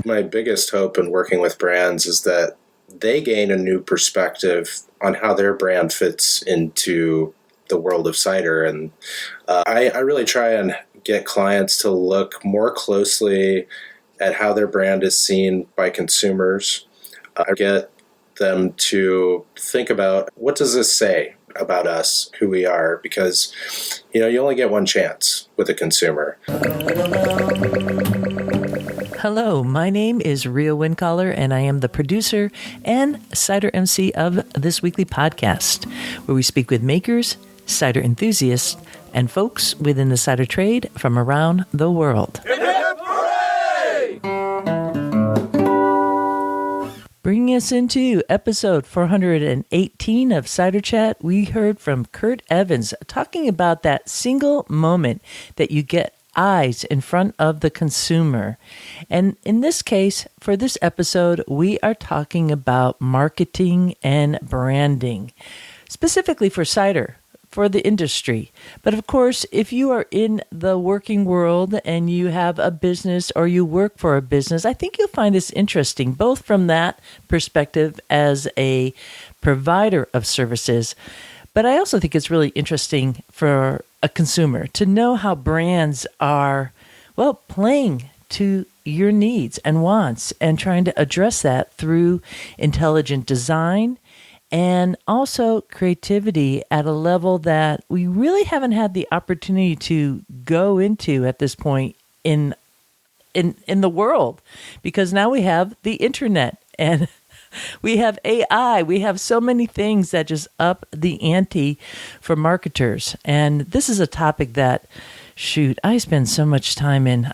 My biggest hope in working with brands is that they gain a new perspective on how their brand fits into the world of cider. And I really try and get clients to look more closely at how their brand is seen by consumers. I get them to think about, what does this say about us, who we are? Because, you only get one chance with a consumer. Hello, my name is Rhea Wincaller, and I am the producer and cider MC of this weekly podcast, where we speak with makers, cider enthusiasts, and folks within the cider trade from around the world. Hip, hip, hooray! Bringing us into episode 418 of Cider Chat, we heard from Kirk Evans talking about that single moment that you get eyes in front of the consumer. And in this case, for this episode, we are talking about marketing and branding, specifically for cider, for the industry. But of course, if you are in the working world and you have a business or you work for a business, I think you'll find this interesting, both from that perspective as a provider of services. But I also think it's really interesting for a consumer to know how brands are, playing to your needs and wants and trying to address that through intelligent design and also creativity at a level that we really haven't had the opportunity to go into at this point in the world, because now we have the internet and we have AI. We have so many things that just up the ante for marketers. And this is a topic that, I spend so much time in.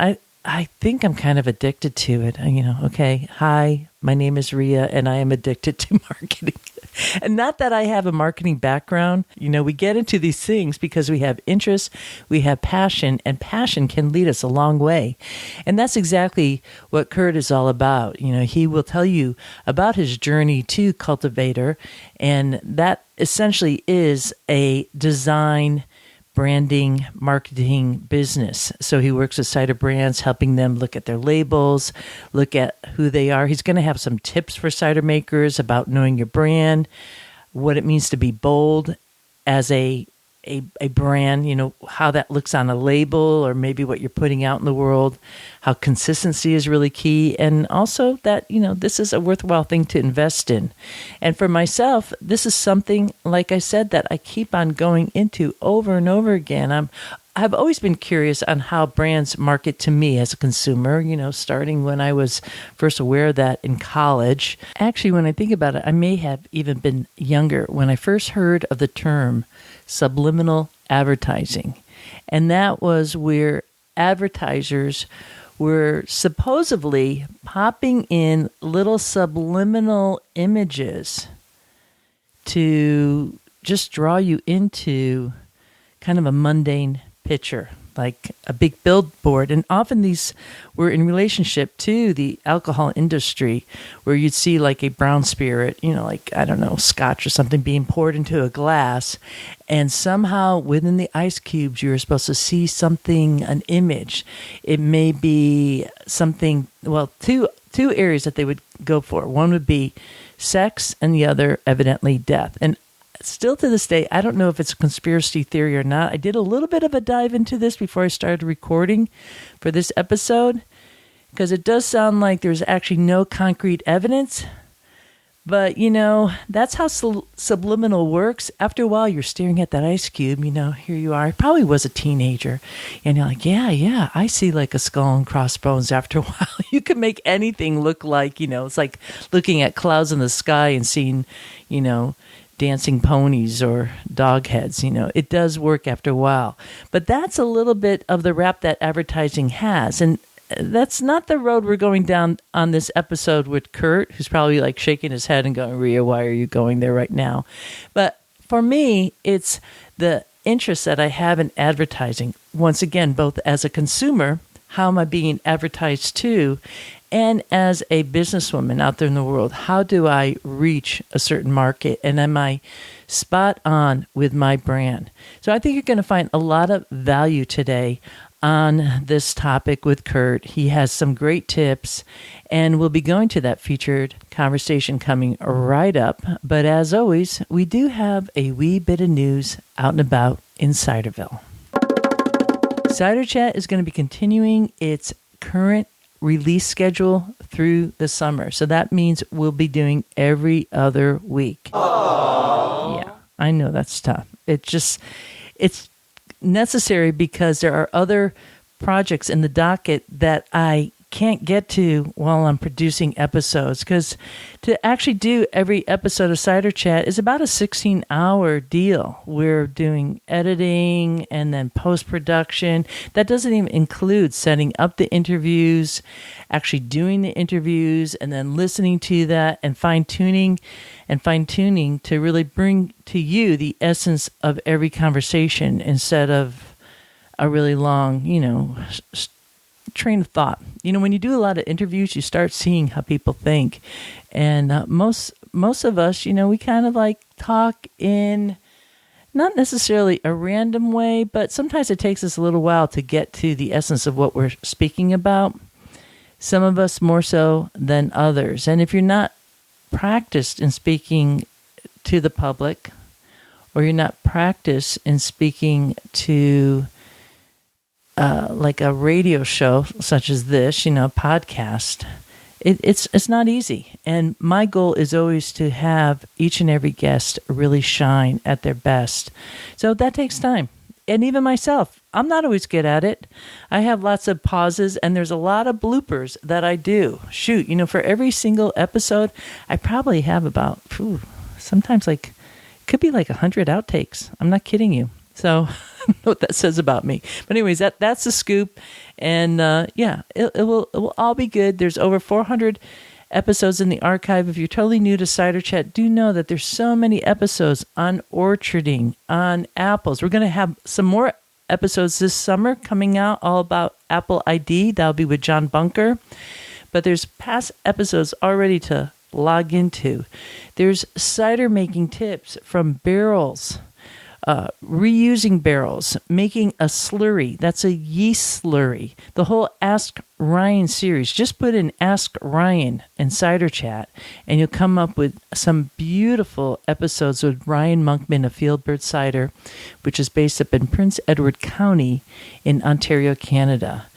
I think I'm kind of addicted to it. Okay, hi, my name is Rhea, and I am addicted to marketing. And not that I have a marketing background. We get into these things because we have interest, we have passion, and passion can lead us a long way. And that's exactly what Kirk is all about. He will tell you about his journey to Cultivator, and that essentially is a design, branding, marketing business. So he works with cider brands, helping them look at their labels, look at who they are. He's going to have some tips for cider makers about knowing your brand, what it means to be bold as a brand, how that looks on a label or maybe what you're putting out in the world, how consistency is really key, and also that, this is a worthwhile thing to invest in. And for myself, this is something, like I said, that I keep on going into over and over again. I've always been curious on how brands market to me as a consumer, starting when I was first aware of that in college. Actually, when I think about it, I may have even been younger when I first heard of the term subliminal advertising. And that was where advertisers were supposedly popping in little subliminal images to just draw you into kind of a mundane picture, like a big billboard. And often these were in relationship to the alcohol industry, where you'd see like a brown spirit, scotch or something being poured into a glass. And somehow within the ice cubes, you were supposed to see something, an image. It may be something, two areas that they would go for. One would be sex and the other evidently death. And still to this day, I don't know if it's a conspiracy theory or not. I did a little bit of a dive into this before I started recording for this episode, because it does sound like there's actually no concrete evidence. But, that's how subliminal works. After a while, you're staring at that ice cube, here you are. I probably was a teenager. And you're like, yeah, I see like a skull and crossbones after a while. You can make anything look like, it's like looking at clouds in the sky and seeing, dancing ponies or dog heads. It does work after a while. But that's a little bit of the rap that advertising has. And that's not the road we're going down on this episode with Kirk, who's probably like shaking his head and going, Rhea, why are you going there right now? But for me, it's the interest that I have in advertising. Once again, both as a consumer, how am I being advertised to? And as a businesswoman out there in the world, how do I reach a certain market? And am I spot on with my brand? So I think you're going to find a lot of value today on this topic with Kurt. He has some great tips, and we'll be going to that featured conversation coming right up. But as always, we do have a wee bit of news out and about in Ciderville. Cider Chat is going to be continuing its current release schedule through the summer. So that means we'll be doing every other week. Aww. Yeah, I know that's tough. It's necessary because there are other projects in the docket that I can't get to while I'm producing episodes, because to actually do every episode of Cider Chat is about a 16-hour deal. We're doing editing and then post-production. That doesn't even include setting up the interviews, actually doing the interviews, and then listening to that and fine-tuning to really bring to you the essence of every conversation instead of a really long, train of thought. When you do a lot of interviews, you start seeing how people think. And most of us, we kind of like talk in not necessarily a random way, but sometimes it takes us a little while to get to the essence of what we're speaking about. Some of us more so than others. And if you're not practiced in speaking to the public, or you're not practiced in speaking to like a radio show such as this, podcast, it's not easy. And my goal is always to have each and every guest really shine at their best. So that takes time. And even myself, I'm not always good at it. I have lots of pauses, and there's a lot of bloopers that I do. Shoot, for every single episode, I probably have about, sometimes could be 100 outtakes. I'm not kidding you. So I don't know what that says about me. But anyways, that's the scoop. And it will all be good. There's over 400 episodes in the archive. If you're totally new to Cider Chat, do know that there's so many episodes on orcharding, on apples. We're going to have some more episodes this summer coming out all about Apple ID. That'll be with John Bunker. But there's past episodes already to log into. There's cider making tips from barrels. Reusing barrels, making a slurry. That's a yeast slurry. The whole Ask Ryan series. Just put in Ask Ryan in Cider Chat, and you'll come up with some beautiful episodes with Ryan Monkman of Fieldbird Cider, which is based up in Prince Edward County in Ontario, Canada.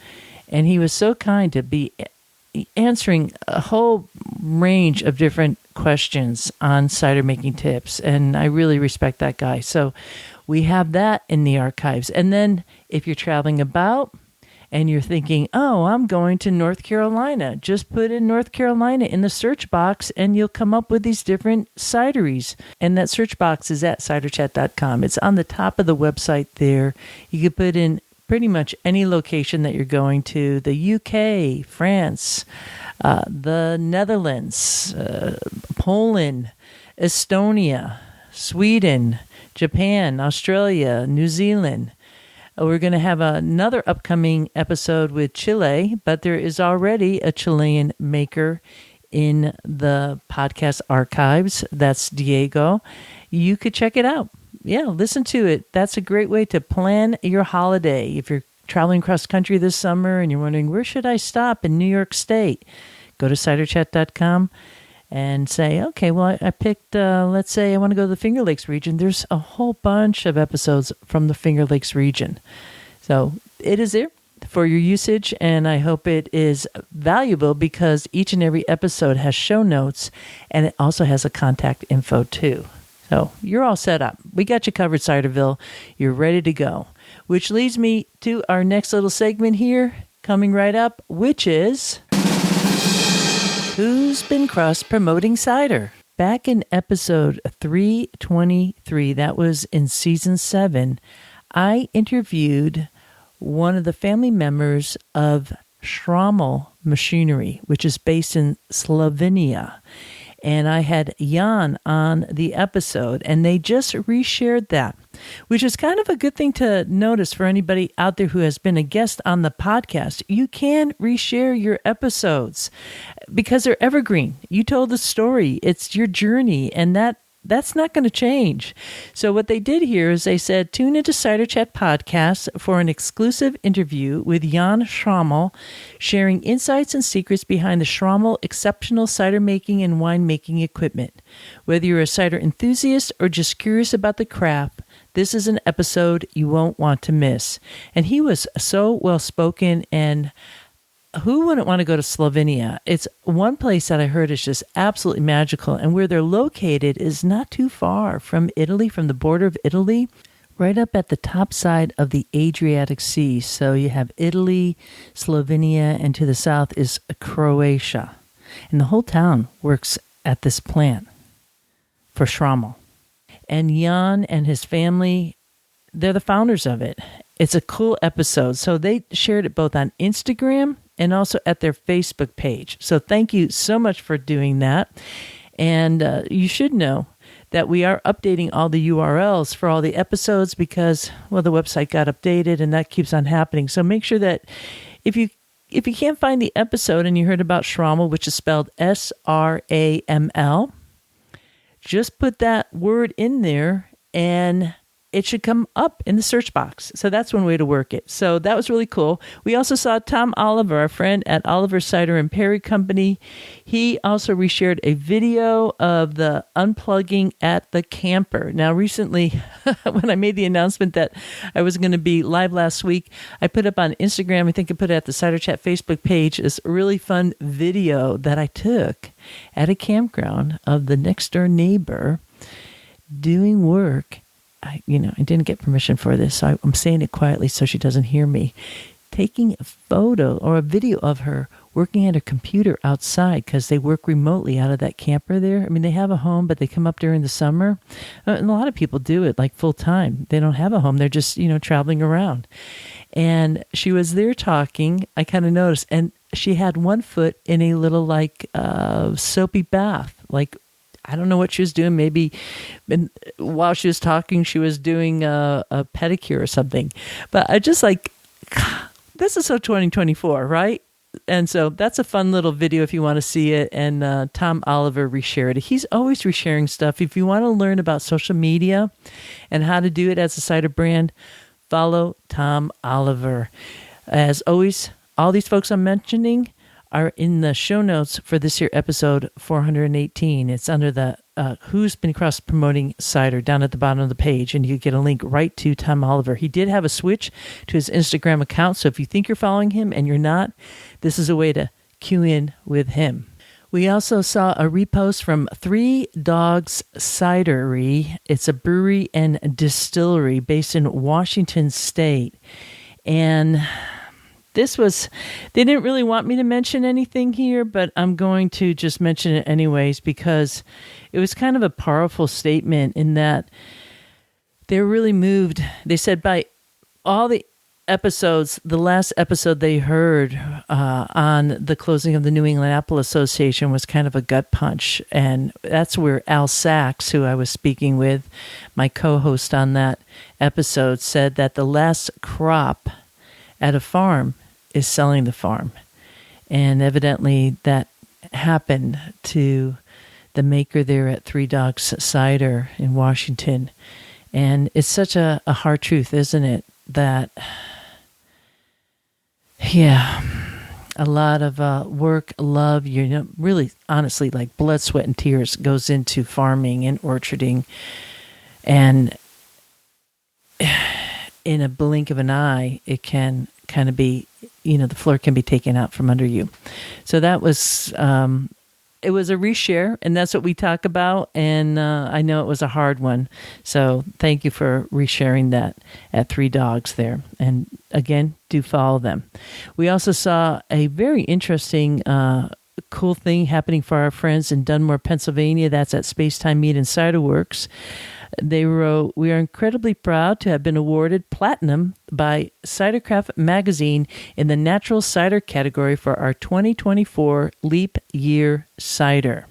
And he was so kind to be answering a whole range of different questions on cider making tips, and I really respect that guy. So we have that in the archives. And then if you're traveling about and you're thinking, I'm going to North Carolina, just put in North Carolina in the search box and you'll come up with these different cideries. And that search box is at ciderchat.com. It's on the top of the website there. You can put in pretty much any location that you're going to: the UK, France, the Netherlands, Poland, Estonia, Sweden, Japan, Australia, New Zealand. We're going to have another upcoming episode with Chile, but there is already a Chilean maker in the podcast archives. That's Diego. You could check it out. Yeah, listen to it. That's a great way to plan your holiday. If you're traveling cross country this summer and you're wondering, where should I stop in New York State? Go to ciderchat.com and say, okay, well, I picked, let's say I want to go to the Finger Lakes region. There's a whole bunch of episodes from the Finger Lakes region. So it is there for your usage, and I hope it is valuable because each and every episode has show notes, and it also has a contact info too. So you're all set up. We got you covered, Ciderville. You're ready to go. Which leads me to our next little segment here, coming right up, which is Who's Been Cross-Promoting Cider? Back in episode 323, that was in season 7, I interviewed one of the family members of Schrammel Machinery, which is based in Slovenia. And I had Jan on the episode, and they just reshared that, which is kind of a good thing to notice for anybody out there who has been a guest on the podcast. You can reshare your episodes because they're evergreen. You told the story. It's your journey, and that that's not going to change. So what they did here is they said, tune into Cider Chat Podcast for an exclusive interview with Jan Schrammel, sharing insights and secrets behind the Schrammel exceptional cider making and winemaking equipment. Whether you're a cider enthusiast or just curious about the craft, this is an episode you won't want to miss. And he was so well-spoken, and who wouldn't want to go to Slovenia? It's one place that I heard is just absolutely magical, and where they're located is not too far from Italy, from the border of Italy, right up at the top side of the Adriatic Sea. So you have Italy, Slovenia, and to the south is Croatia. And the whole town works at this plant for Schrammel. And Jan and his family, they're the founders of it. It's a cool episode. So they shared it both on Instagram and also at their Facebook page. So thank you so much for doing that. And you should know that we are updating all the URLs for all the episodes because, well, the website got updated and that keeps on happening. So make sure that if you can't find the episode and you heard about Schrammel, which is spelled SRAML, just put that word in there and it should come up in the search box. So that's one way to work it. So that was really cool. We also saw Tom Oliver, our friend at Oliver Cider and Perry Company. He also reshared a video of the unplugging at the camper. Now, recently, when I made the announcement that I was going to be live last week, I put up on Instagram, I think I put it at the Cider Chat Facebook page, this really fun video that I took at a campground of the next door neighbor doing work. I didn't get permission for this, so I'm saying it quietly so she doesn't hear me. Taking a photo or a video of her working at a computer outside because they work remotely out of that camper there. I mean, they have a home, but they come up during the summer. And a lot of people do it like full time. They don't have a home. They're just, traveling around. And she was there talking. I kind of noticed. And she had one foot in a little soapy bath, I don't know what she was doing. Maybe while she was talking, she was doing a pedicure or something. But I just this is so 2024, right? And so that's a fun little video if you want to see it. And Tom Oliver reshared it. He's always resharing stuff. If you want to learn about social media and how to do it as a cider brand, follow Tom Oliver. As always, all these folks I'm mentioning are in the show notes for this year episode 418. It's under the Who's Been Cross-Promoting Cider down at the bottom of the page, and you get a link right to Tom Oliver. He did have a switch to his Instagram account, so if you think you're following him and you're not, this is a way to cue in with him. We also saw a repost from Three Dogs Cidery. It's a brewery and distillery based in Washington State, and they didn't really want me to mention anything here, but I'm going to just mention it anyways because it was kind of a powerful statement in that they're really moved. They said by all the episodes, the last episode they heard on the closing of the New England Apple Association was kind of a gut punch. And that's where Al Sachs, who I was speaking with, my co-host on that episode, said that the last crop at a farm is selling the farm. And evidently that happened to the maker there at Three Dogs Cider in Washington. And it's such a hard truth, isn't it? That, a lot of work, love, really honestly like blood, sweat, and tears goes into farming and orcharding. And in a blink of an eye, it can kind of be, the floor can be taken out from under you. So that was, it was a reshare, and that's what we talk about. And I know it was a hard one. So thank you for resharing that at Three Dogs there. And again, do follow them. We also saw a very interesting, cool thing happening for our friends in Dunmore, Pennsylvania. That's at Spacetime Meat and Cider Works. They wrote, "We are incredibly proud to have been awarded platinum by Cidercraft magazine in the natural cider category for our 2024 Leap Year Cider."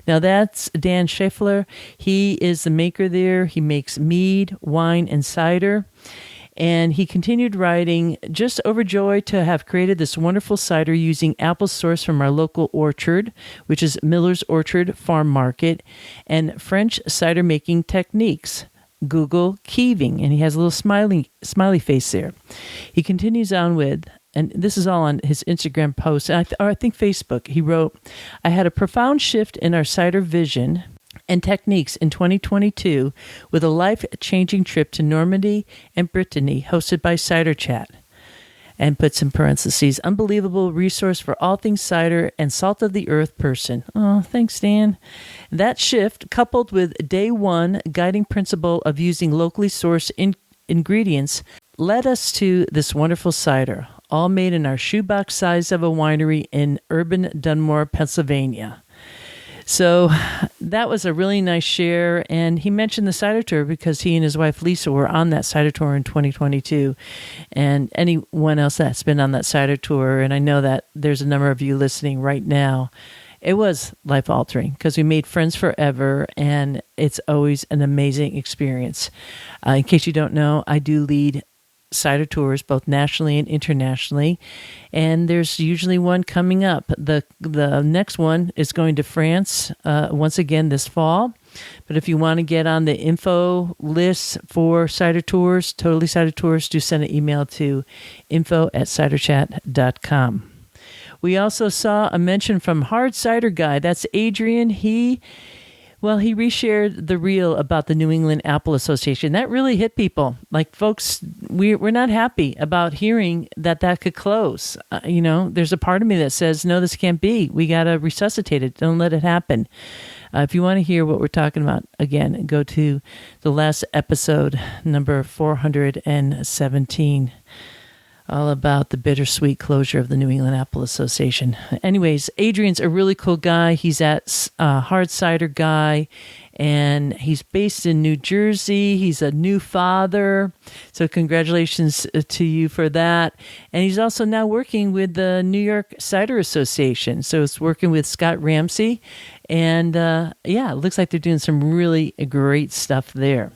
Now that's Dan Scheffler. He is the maker there. He makes mead, wine, and cider. And he continued writing, just overjoyed to have created this wonderful cider using apple sourced from our local orchard, which is Miller's Orchard Farm Market, and French cider making techniques. Google Paving, and he has a little smiley face there. He continues on with, and this is all on his Instagram post, and I think Facebook. He wrote, I had a profound shift in our cider vision and techniques in 2022 with a life-changing trip to Normandy and Brittany hosted by Cider Chat. And puts in parentheses, unbelievable resource for all things cider and salt of the earth person. Oh, thanks, Dan. That shift, coupled with day one guiding principle of using locally sourced ingredients, led us to this wonderful cider, all made in our shoebox size of a winery in urban Dunmore, Pennsylvania. So that was a really nice share, and he mentioned the cider tour because he and his wife Lisa were on that cider tour in 2022, and anyone else that's been on that cider tour, and I know that there's a number of you listening right now, it was life-altering because we made friends forever, and it's always an amazing experience. In case you don't know, I do lead cider tours both nationally and internationally, and there's usually one coming up. The next one is going to France once again this fall, but if you want to get on the info list for cider tours, Totally Cider Tours, do send an email to info@ciderchat.com. We also saw a mention from Hard Cider Guy. That's Adrian. He reshared the reel about the New England Apple Association. That really hit people. Like, folks, we're not happy about hearing that could close. There's a part of me that says, no, this can't be. We got to resuscitate it. Don't let it happen. If you want to hear what we're talking about, again, go to the last episode, number 417. All about the bittersweet closure of the New England Apple Association. Anyways, Adrian's a really cool guy. He's at Hard Cider Guy, and he's based in New Jersey. He's a new father, so congratulations to you for that. And he's also now working with the New York Cider Association, so it's working with Scott Ramsey. And it looks like they're doing some really great stuff there.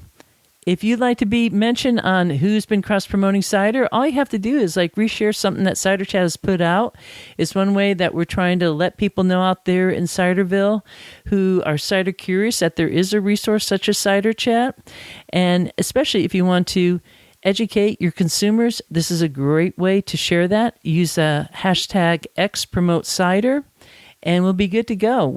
If you'd like to be mentioned on who's been cross-promoting cider, all you have to do is reshare something that Cider Chat has put out. It's one way that we're trying to let people know out there in Ciderville who are cider curious that there is a resource such as Cider Chat. And especially if you want to educate your consumers, this is a great way to share that. Use the hashtag #XPromoteCider. And we'll be good to go.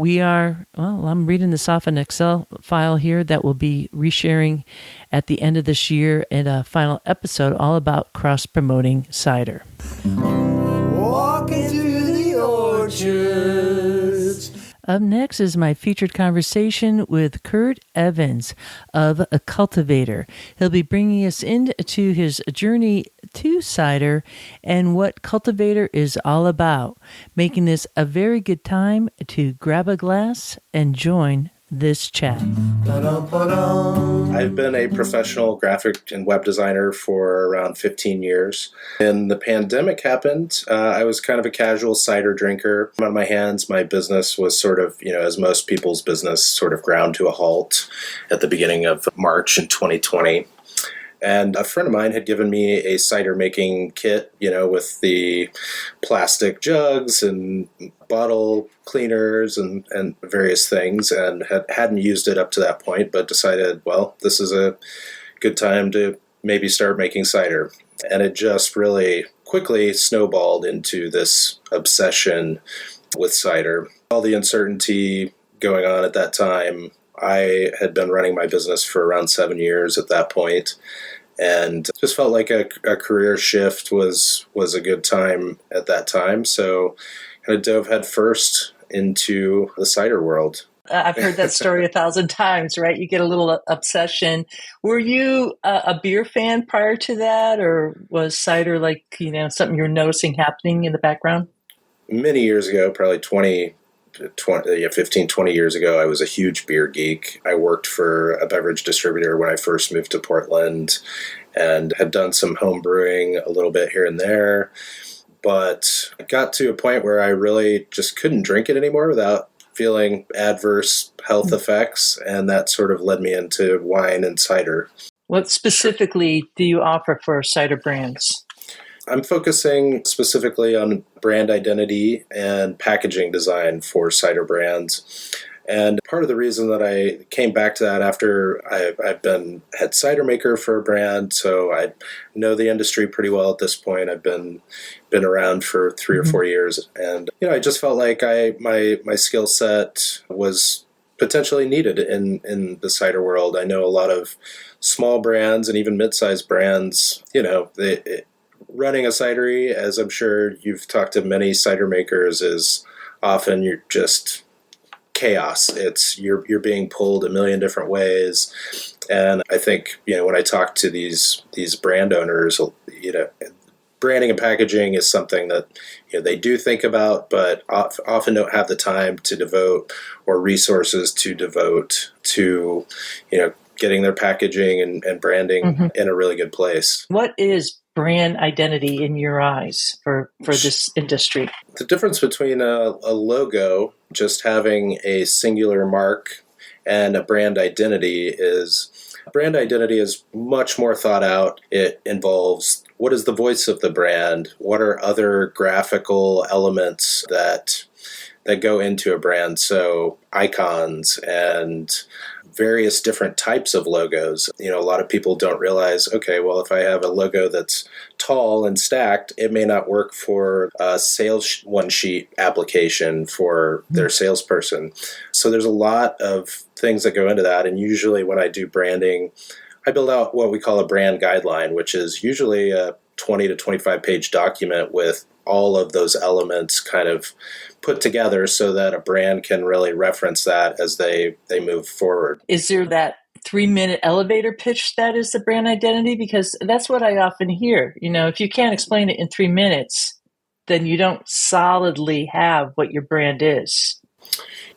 I'm reading this off an Excel file here that we'll be resharing at the end of this year in a final episode all about cross-promoting cider. Walking through the orchards. Up next is my featured conversation with Kirk Evans of a Cultivator. He'll be bringing us into his journey to cider and what Cultivator is all about, making this a very good time to grab a glass and join this chat. I've been a professional graphic and web designer for around 15 years. When the pandemic happened, I was kind of a casual cider drinker. On my hands, my business was sort of, as most people's business, sort of ground to a halt at the beginning of March in 2020. And a friend of mine had given me a cider making kit, with the plastic jugs and bottle cleaners and various things, and hadn't used it up to that point, but decided, well, this is a good time to maybe start making cider. And it just really quickly snowballed into this obsession with cider. All the uncertainty going on at that time. I had been running my business for around 7 years at that point, and just felt like a career shift was a good time at that time. So kind of dove head first into the cider world. I've heard that story 1,000 times, right? You get a little obsession. Were you a beer fan prior to that, or was cider something you were noticing happening in the background? Many years ago, probably 15, 20 years ago, I was a huge beer geek. I worked for a beverage distributor when I first moved to Portland and had done some home brewing a little bit here and there. But I got to a point where I really just couldn't drink it anymore without feeling adverse health effects. And that sort of led me into wine and cider. What specifically do you offer for cider brands? I'm focusing specifically on brand identity and packaging design for cider brands. And part of the reason that I came back to that after I've been head cider maker for a brand, so I know the industry pretty well at this point. I've been around for 3 or 4 years, and I just felt like my skill set was potentially needed in the cider world. I know a lot of small brands and even mid-sized brands. Running a cidery, as I'm sure you've talked to many cider makers, is often you're just chaos. It's you're being pulled a million different ways, and I think when I talk to these brand owners, branding and packaging is something that they do think about, but often don't have the time to devote or resources to devote to getting their packaging and branding in a really good place. What is brand identity in your eyes for this industry? The difference between a logo, just having a singular mark, and a brand identity is much more thought out. It involves what is the voice of the brand? What are other graphical elements that go into a brand? So icons and various different types of logos. A lot of people don't realize, okay, well, if I have a logo that's tall and stacked, it may not work for a sales one-sheet application for their salesperson. So there's a lot of things that go into that. And usually when I do branding, I build out what we call a brand guideline, which is usually a 20 to 25 page document with all of those elements kind of put together so that a brand can really reference that as they move forward. Is there that 3-minute elevator pitch that is the brand identity? Because that's what I often hear. If you can't explain it in 3 minutes, then you don't solidly have what your brand is.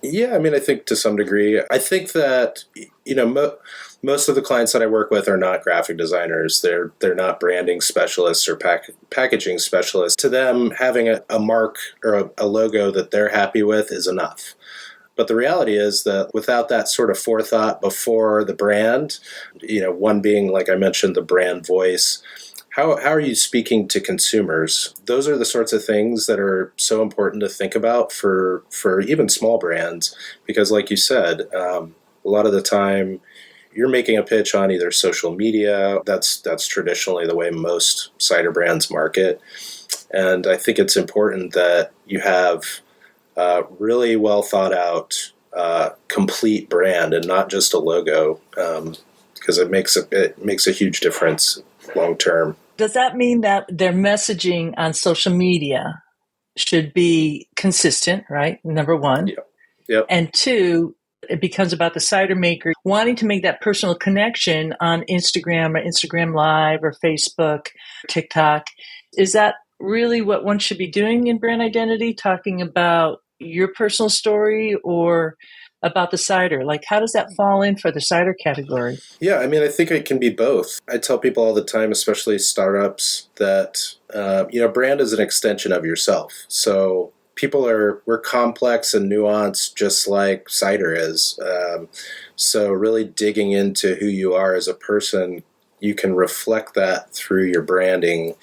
Yeah, I think to some degree. I think that most of the clients that I work with are not graphic designers. They're not branding specialists or packaging specialists. To them, having a mark or a logo that they're happy with is enough. But the reality is that without that sort of forethought before the brand, one being, like I mentioned, the brand voice, how are you speaking to consumers? Those are the sorts of things that are so important to think about for even small brands, because like you said, a lot of the time you're making a pitch on either social media. That's traditionally the way most cider brands market. And I think it's important that you have really well thought out, complete brand and not just a logo, because it makes a huge difference long term. Does that mean that their messaging on social media should be consistent, right? Number one. Yep. And two, it becomes about the cider maker wanting to make that personal connection on Instagram or Instagram Live or Facebook, TikTok. Is that really what one should be doing in brand identity? Talking about your personal story or about the cider? Like, how does that fall in for the cider category? Yeah, I think it can be both. I tell people all the time, especially startups, that brand is an extension of yourself. So we're complex and nuanced, just like cider is. So really digging into who you are as a person, you can reflect that through your branding.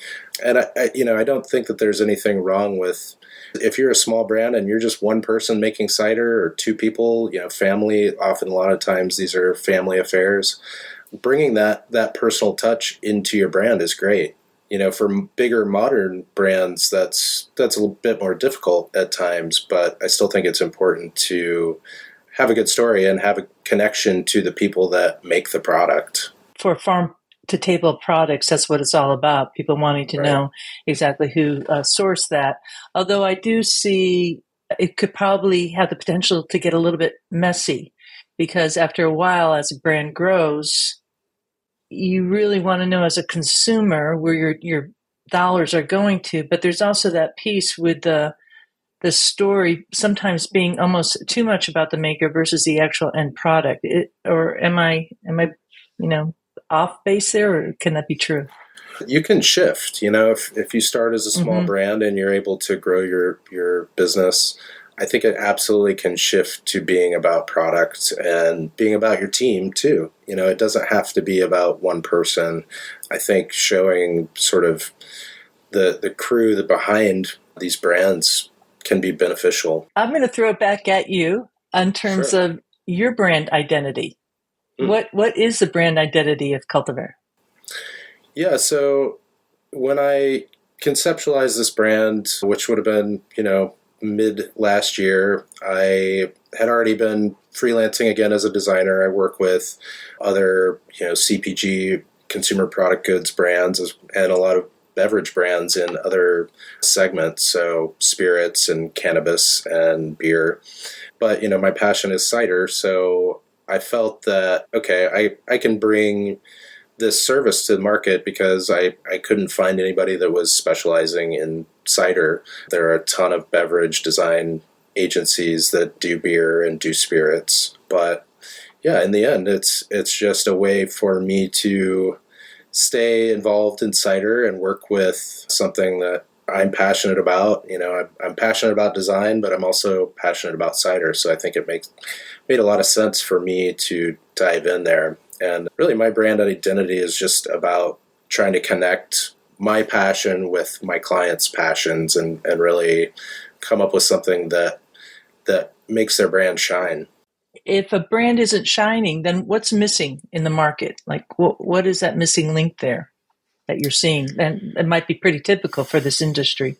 And I don't think that there's anything wrong with, if you're a small brand and you're just one person making cider, or two people, family, often a lot of times these are family affairs, bringing that personal touch into your brand is great. For bigger modern brands, that's a little bit more difficult at times, but I still think it's important to have a good story and have a connection to the people that make the product. For farm to table products, that's what it's all about. People wanting to know exactly who sourced that. Although I do see it could probably have the potential to get a little bit messy, because after a while, as a brand grows, you really want to know as a consumer where your dollars are going to. But there's also that piece with the story sometimes being almost too much about the maker versus the actual end product. Or am I off base there, or can that be true? You can shift. If you start as a small brand and you're able to grow your business, I think it absolutely can shift to being about product and being about your team too. It doesn't have to be about one person. I think showing sort of the crew that behind these brands can be beneficial. I'm going to throw it back at you in terms Sure. of your brand identity. Hmm. What is the brand identity of Cultivator? Yeah, so when I conceptualized this brand, which would have been, mid last year, I had already been freelancing again as a designer. I work with other, CPG, consumer product goods brands, and a lot of beverage brands in other segments, so spirits and cannabis and beer. But, my passion is cider, so I felt that, okay, I can bring this service to the market because I couldn't find anybody that was specializing in cider. There are a ton of beverage design agencies that do beer and do spirits. But yeah, in the end, it's just a way for me to stay involved in cider and work with something that I'm passionate about. I'm passionate about design, but I'm also passionate about cider. So I think it made a lot of sense for me to dive in there. And really, my brand identity is just about trying to connect my passion with my clients' passions and really come up with something that makes their brand shine. If a brand isn't shining, then what's missing in the market? Like, what is that missing link there that you're seeing? And it might be pretty typical for this industry.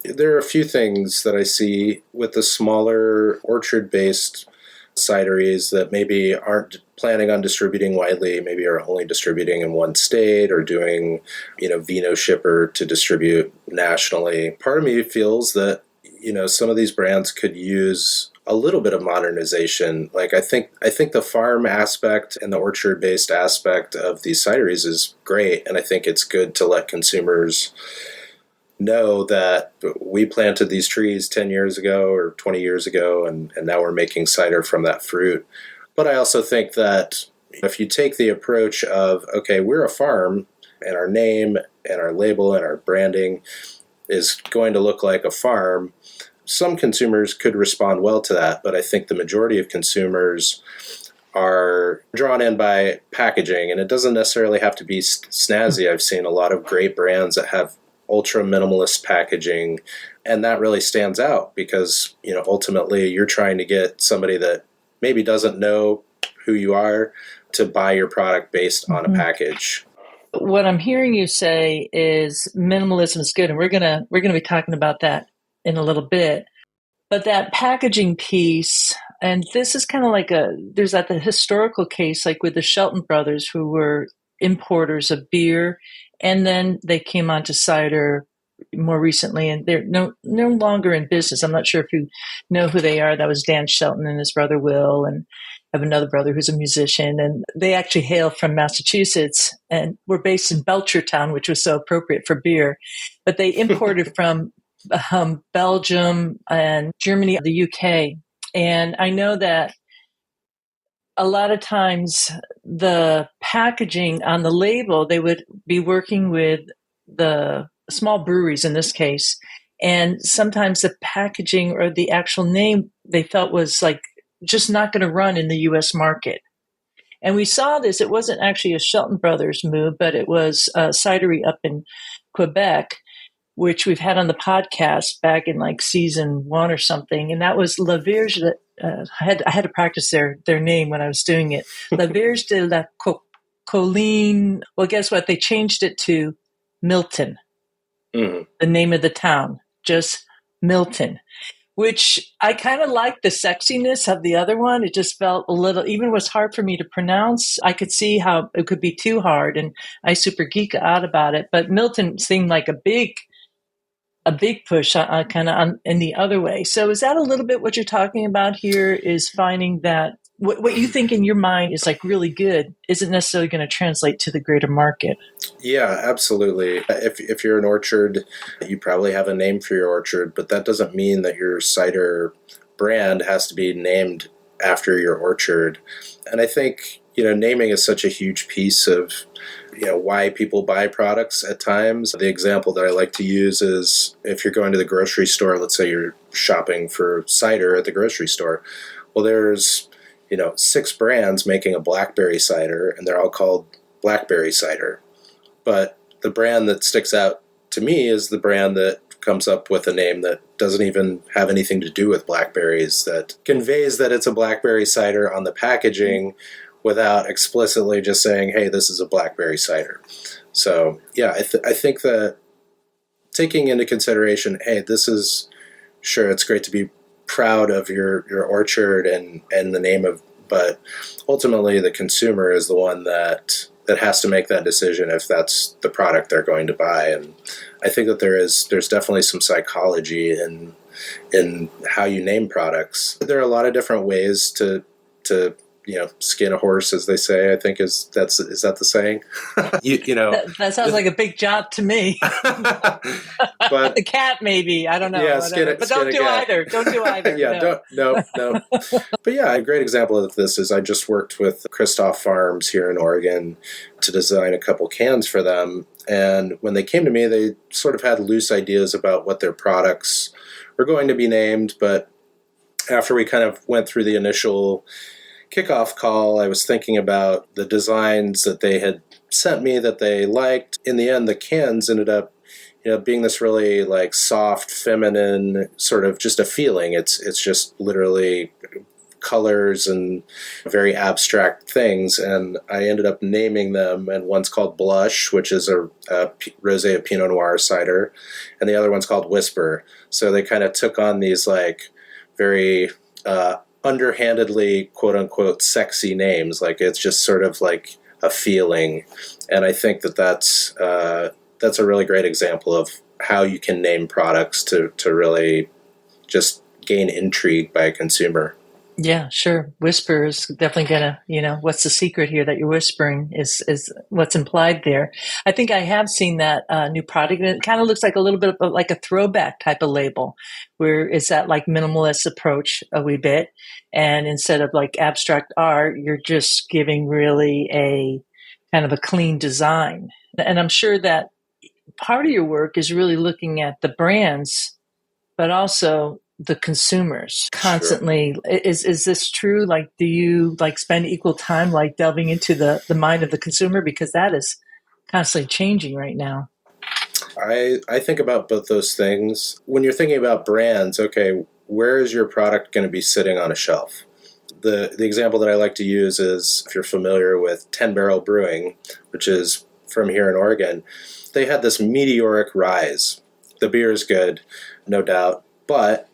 There are a few things that I see with the smaller orchard-based cideries that maybe aren't planning on distributing widely, maybe are only distributing in one state or doing, vino shipper to distribute nationally. Part of me feels that, some of these brands could use a little bit of modernization. Like I think the farm aspect and the orchard based aspect of these cideries is great, and I think it's good to let consumers know that we planted these trees 10 years ago or 20 years ago, and now we're making cider from that fruit. But I also think that if you take the approach of, okay, we're a farm, and our name and our label and our branding is going to look like a farm, some consumers could respond well to that. But I think the majority of consumers are drawn in by packaging, and it doesn't necessarily have to be snazzy. I've seen a lot of great brands that have ultra minimalist packaging, and that really stands out because ultimately you're trying to get somebody that maybe doesn't know who you are to buy your product based on a package. What I'm hearing you say is minimalism is good, and we're gonna be talking about that in a little bit. But that packaging piece, and this is kind of like there's that the historical case, like with the Shelton brothers, who were importers of beer, and then they came onto cider more recently, and they're no longer in business. I'm not sure if you know who they are. That was Dan Shelton and his brother Will, and I have another brother who's a musician, and they actually hail from Massachusetts and were based in Belchertown, which was so appropriate for beer. But they imported from Belgium and Germany, the UK. And I know that a lot of times the packaging on the label, they would be working with the small breweries in this case. And sometimes the packaging or the actual name they felt was like just not going to run in the US market. And we saw this, it wasn't actually a Shelton Brothers move, but it was a cidery up in Quebec, which we've had on the podcast back in like season 1 or something. And that was La Vierge. I had to practice their name when I was doing it. La Vierge de la Colline. Well, guess what? They changed it to Milton, the name of the town, just Milton, which I kind of liked the sexiness of the other one. It just felt a little, even was hard for me to pronounce. I could see how it could be too hard, and I super geek out about it. But Milton seemed like a big push kind of in the other way. So is that a little bit what you're talking about here, is finding that what you think in your mind is like really good isn't necessarily going to translate to the greater market? Yeah, absolutely. If you're an orchard, you probably have a name for your orchard, but that doesn't mean that your cider brand has to be named after your orchard. And I think, naming is such a huge piece of why people buy products at times. The example that I like to use is if you're going to the grocery store, let's say you're shopping for cider at the grocery store. Well, there's 6 brands making a blackberry cider, and they're all called blackberry cider. But the brand that sticks out to me is the brand that comes up with a name that doesn't even have anything to do with blackberries, that conveys that it's a blackberry cider on the packaging without explicitly just saying, hey, this is a blackberry cider. So, yeah, I think that taking into consideration, hey, this is, sure, it's great to be proud of your orchard and the name of, but ultimately the consumer is the one that has to make that decision if that's the product they're going to buy. And I think that there's definitely some psychology in how you name products. There are a lot of different ways to skin a horse, as they say. I think is that the saying? That sounds like a big job to me. But the cat, maybe, I don't know. Yeah, but don't do either. Don't do either. Yeah, no. But yeah, a great example of this is I just worked with Christoph Farms here in Oregon to design a couple cans for them. And when they came to me, they sort of had loose ideas about what their products were going to be named. But after we kind of went through the initial kickoff call, I was thinking about the designs that they had sent me that they liked. In the end, the cans ended up being this really like soft, feminine sort of just a feeling. It's just literally colors and very abstract things. And I ended up naming them, and one's called Blush, which is a rosé Pinot Noir cider, and the other one's called Whisper. So they kind of took on these like very underhandedly, quote unquote, sexy names. Like it's just sort of like a feeling. And I think that that's a really great example of how you can name products to really just gain intrigue by a consumer. Yeah, sure. Whisper is definitely gonna, what's the secret here that you're whispering is what's implied there. I think I have seen that new product, and it kind of looks like a little bit of like a throwback type of label, where it's that like minimalist approach a wee bit, and instead of like abstract art, you're just giving really a kind of a clean design. And I'm sure that part of your work is really looking at the brands, but also the consumers constantly. Sure. Is this true? Like, do you like spend equal time like delving into the mind of the consumer, because that is constantly changing right now? I think about both those things. When you're thinking about brands, okay, where is your product going to be sitting on a shelf? The example that I like to use is, if you're familiar with 10 Barrel Brewing, which is from here in Oregon, they had this meteoric rise. The beer is good, no doubt. But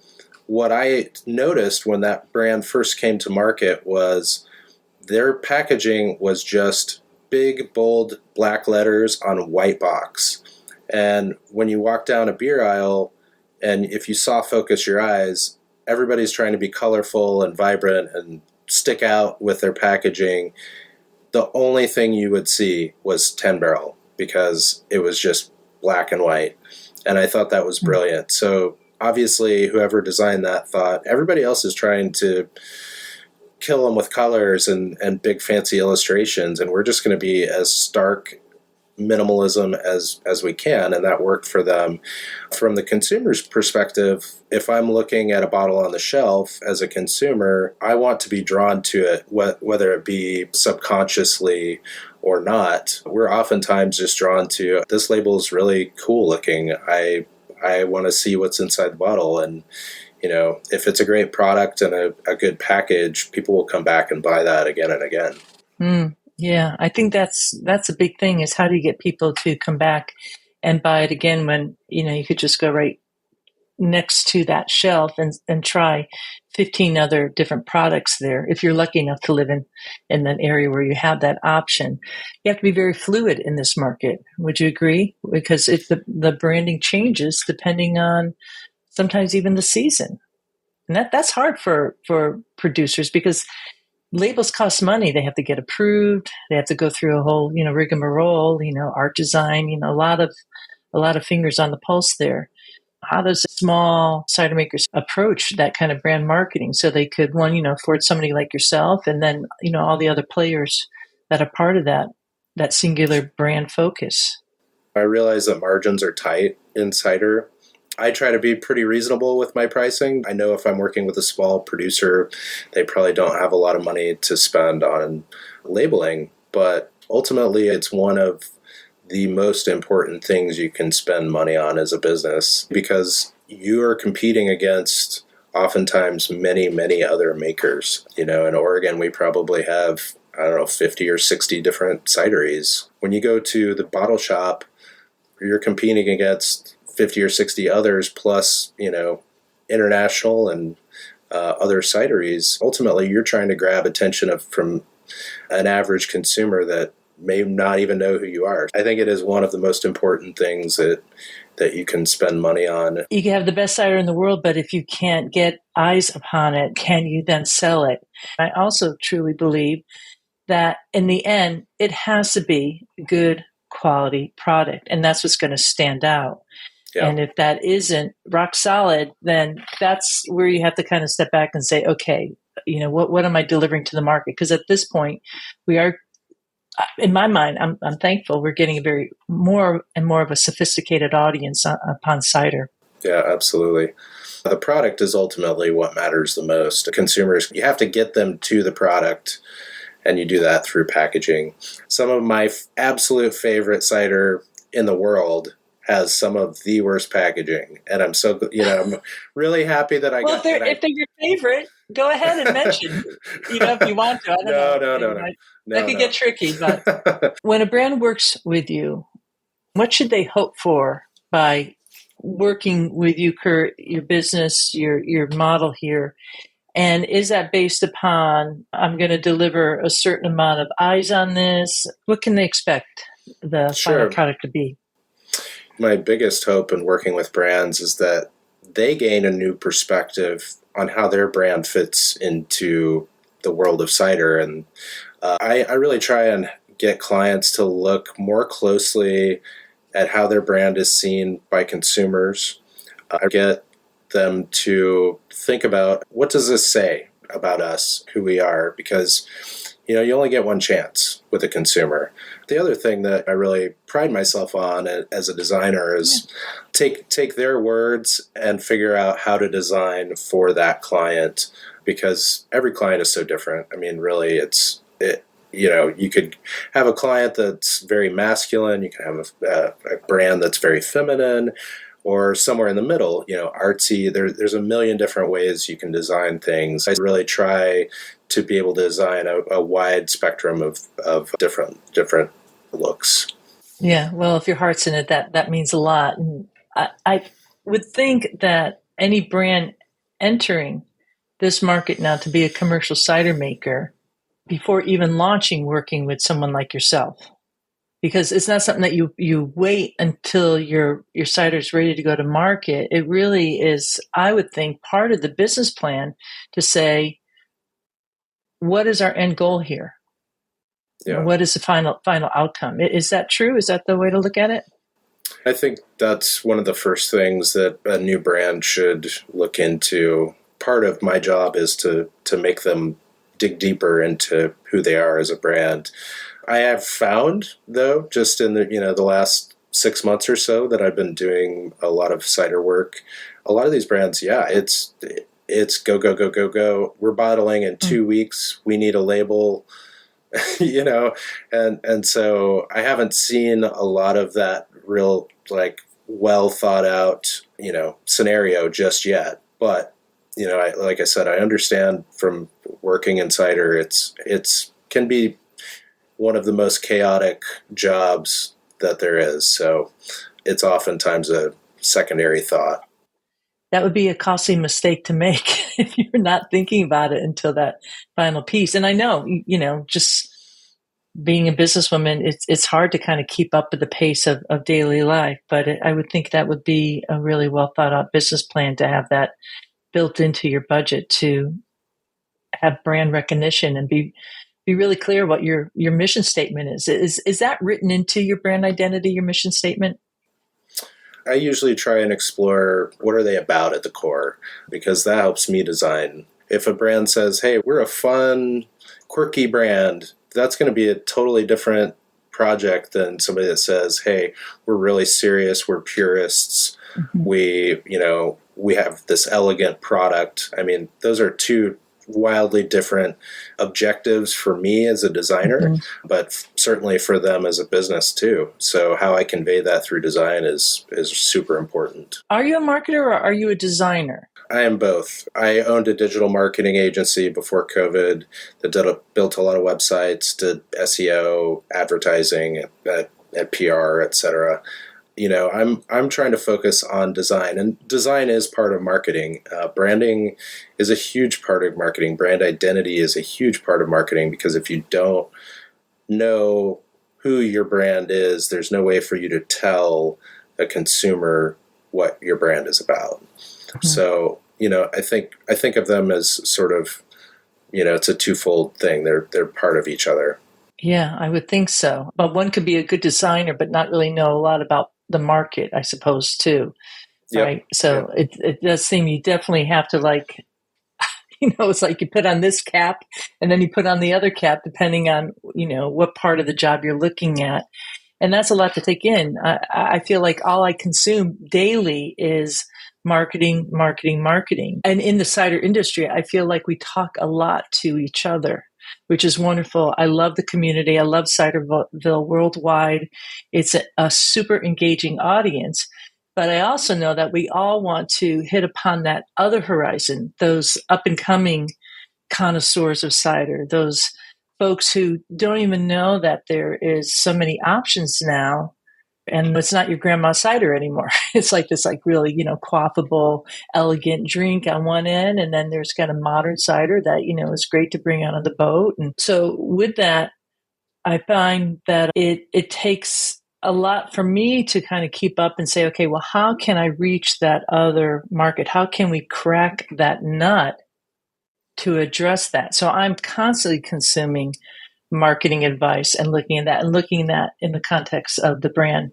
what I noticed when that brand first came to market was their packaging was just big, bold, black letters on a white box. And when you walk down a beer aisle, and if you soft focus your eyes, everybody's trying to be colorful and vibrant and stick out with their packaging. The only thing you would see was 10 Barrel, because it was just black and white. And I thought that was brilliant. So obviously, whoever designed that thought, everybody else is trying to kill them with colors and big fancy illustrations, and we're just going to be as stark minimalism as we can, and that worked for them. From the consumer's perspective, if I'm looking at a bottle on the shelf as a consumer, I want to be drawn to it, whether it be subconsciously or not. We're oftentimes just drawn to, this label is really cool looking. I want to see what's inside the bottle, and if it's a great product and a good package, people will come back and buy that again and again. Yeah, I think that's a big thing, is how do you get people to come back and buy it again when, you could just go right next to that shelf and try 15 other different products there. If you're lucky enough to live in an area where you have that option, you have to be very fluid in this market. Would you agree? Because if the branding changes depending on sometimes even the season. And that's hard for producers, because labels cost money. They have to get approved. They have to go through a whole, rigmarole, art design, a lot of fingers on the pulse there. How does small cider makers approach that kind of brand marketing so they could, afford somebody like yourself, and then, all the other players that are part of that? that singular brand focus. I realize that margins are tight in cider. I try to be pretty reasonable with my pricing. I know if I'm working with a small producer, they probably don't have a lot of money to spend on labeling, but ultimately it's one of the most important things you can spend money on as a business because you are competing against oftentimes many, many other makers. In Oregon, we probably have, I don't know, 50 or 60 different cideries. When you go to the bottle shop, you're competing against 50 or 60 others plus, international and other cideries. Ultimately, you're trying to grab attention from an average consumer that may not even know who you are. I think it is one of the most important things that you can spend money on. You can have the best cider in the world, but if you can't get eyes upon it, can you then sell it? I also truly believe that in the end, it has to be good quality product, and that's what's going to stand out. Yeah. And if that isn't rock solid, then that's where you have to kind of step back and say, okay, what am I delivering to the market? Because at this point, we are, in my mind, I'm thankful we're getting a more and more of a sophisticated audience upon cider. Yeah, absolutely. The product is ultimately what matters the most. Consumers, you have to get them to the product, and you do that through packaging. Some of my absolute favorite cider in the world has some of the worst packaging, and I'm I'm really happy that I got that. If they're your favorite, go ahead and mention, if you want to. I don't know. No. That could get tricky, but when a brand works with you, what should they hope for by working with you, Kurt, your business, your model here? And is that based upon, I'm going to deliver a certain amount of eyes on this? What can they expect the final product to be? My biggest hope in working with brands is that they gain a new perspective on how their brand fits into the world of cider. And I really try and get clients to look more closely at how their brand is seen by consumers. I get them to think about, what does this say about us, who we are? Because you only get one chance with a consumer. The other thing that I really pride myself on as a designer is take their words and figure out how to design for that client, because every client is so different. I mean, really, you could have a client that's very masculine. You can have a brand that's very feminine, or somewhere in the middle, artsy. There's a million different ways you can design things. I really try to be able to design a wide spectrum of different looks. Yeah, well, if your heart's in it, that means a lot. And I would think that any brand entering this market now to be a commercial cider maker, before even launching, working with someone like yourself, because it's not something that you wait until your cider is ready to go to market. It really is, I would think, part of the business plan to say, what is our end goal here? Yeah. What is the final outcome? Is that true? Is that the way to look at it? I think that's one of the first things that a new brand should look into. Part of my job is to make them dig deeper into who they are as a brand. I have found, though, just in the last 6 months or so that I've been doing a lot of cider work, a lot of these brands, it's go, go, go, go, go. We're bottling in 2 weeks. We need a label, and so I haven't seen a lot of that real, well thought out, scenario just yet. But, like I said, I understand from working in cider, it's can be one of the most chaotic jobs that there is. So it's oftentimes a secondary thought. That would be a costly mistake to make if you're not thinking about it until that final piece. And I know, just being a businesswoman, it's hard to kind of keep up with the pace of daily life. But I would think that would be a really well thought out business plan to have that built into your budget, to have brand recognition and be really clear what your mission statement is. Is that written into your brand identity, your mission statement? I usually try and explore what are they about at the core, because that helps me design. If a brand says, hey, we're a fun, quirky brand, that's going to be a totally different project than somebody that says, hey, we're really serious, we're purists, Mm-hmm. we have this elegant product. I mean, those are two wildly different objectives for me as a designer, Mm-hmm. but certainly for them as a business too. So how I convey that through design is super important. Are you a marketer or are you a designer? I am both. I owned a digital marketing agency before COVID that built a lot of websites, did SEO, advertising, at PR, etc. I'm trying to focus on design, and design is part of marketing. Branding is a huge part of marketing. Brand identity is a huge part of marketing, because if you don't know who your brand is, there's no way for you to tell a consumer what your brand is about. Mm-hmm. So, I think of them as sort of, it's a twofold thing. They're part of each other. Yeah, I would think so. But one could be a good designer, but not really know a lot about the market, I suppose, too. Yep. Right. So Yep. it does seem you definitely have to it's like you put on this cap and then you put on the other cap, depending on, what part of the job you're looking at. And that's a lot to take in. I feel like all I consume daily is marketing, marketing, marketing. And in the cider industry, I feel like we talk a lot to each other, which is wonderful. I love the community. I love Ciderville worldwide. It's a super engaging audience. But I also know that we all want to hit upon that other horizon, those up and coming connoisseurs of cider, those folks who don't even know that there is so many options now, and it's not your grandma's cider anymore. It's like this really quaffable, elegant drink on one end, and then there's kind of modern cider that is great to bring out on the boat. And so with that, I find that it takes a lot for me to kind of keep up and say, okay, well, how can I reach that other market? How can we crack that nut to address that? So I'm constantly consuming marketing advice and looking at that in the context of the brand,